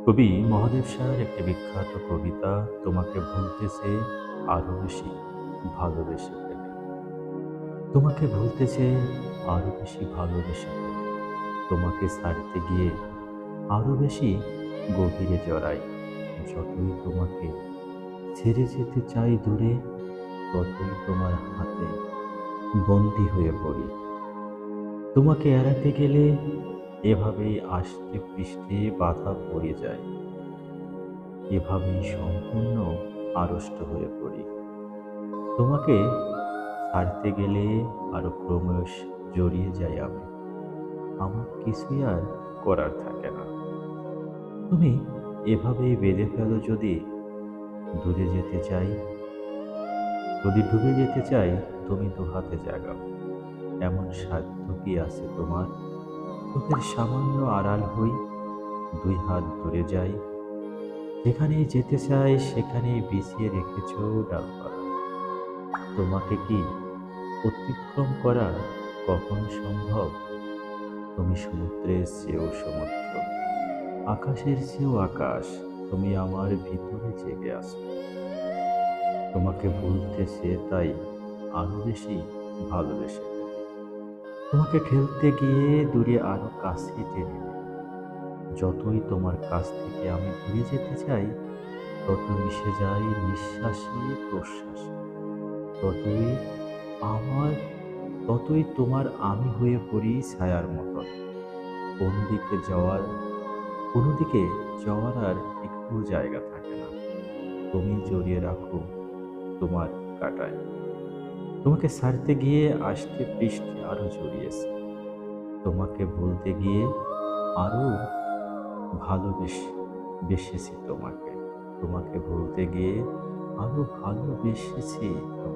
কবি মহাদেব শাহর একটি বিখ্যাত কবিতা তোমাকে ভুলতেছে আরো বেশি ভালোবেসে ফেলে। তোমাকে ভুলতেছে আরো বেশি ভালোবেসে ফেলে। তোমাকে ছাড়তে গিয়ে আরো বেশি গভীরে জড়াই। যতই তোমাকে ছেড়ে যেতে চাই দূরে, ততই তোমার হাতে বন্দী হয়ে পড়ি। তোমাকে এড়াতে গেলে এভাবেই আষ্টে পৃষ্ঠে বাধা পড়ে যায়। এভাবেই সম্পূর্ণ আড়ষ্ট হয়ে পড়ি। তোমাকে ছাড়তে গেলে আরো ক্রমশ জড়িয়ে যাই আমি। আমার কিছুই আর করার থাকে না। তুমি এভাবেই বেঁধে ফেলো যদি দূরে যেতে চাই, যদি ডুবে যেতে চাই, তুমি দু হাতে জাগাও। এমন সাধ্য কি আছে তোমার? চোখের সামান্য আড়াল হই, দুই হাত দূরে যাই। যেখানেই যেতে চাই সেখানেই বিছিয়ে রেখেছ ডালপালা। তোমাকে কি অতিক্রম করা কখনো সম্ভব? তুমি সমুদ্রের চেয়েও সমুদ্র, আকাশের চেয়েও আকাশ। তুমি আমার ভিতরে জেগে আছো। তোমাকে ভুলতেছে তাই আরো বেশি ভালোবেসে ফেলি। তোমাকে ঠেলতে গিয়ে দূরে আরো কাছে টেনে নিই। যতই তোমার কাছ থেকে আমি দূরে যেতে চাই, তত মিশে যাই নিঃশ্বাসে প্রশ্বাসে। ততই আমার ততই তোমার আমি হয়ে পড়ি ছায়ার মতন। কোন দিকে যাওয়ার কোনো দিকে যাওয়ার আর একটু জায়গা থাকে না। তুমি জড়িয়ে রাখো তোমার কাঁটায়। তোমাকে ছাড়তে গিয়ে আষ্টে পৃষ্ঠে আরো জড়িয়েছে। তোমাকে বলতে গিয়ে আরো বেসেছি তোমাকে। তোমাকে বলতে গিয়ে আরো ভালোবেসেছি তোমাকে।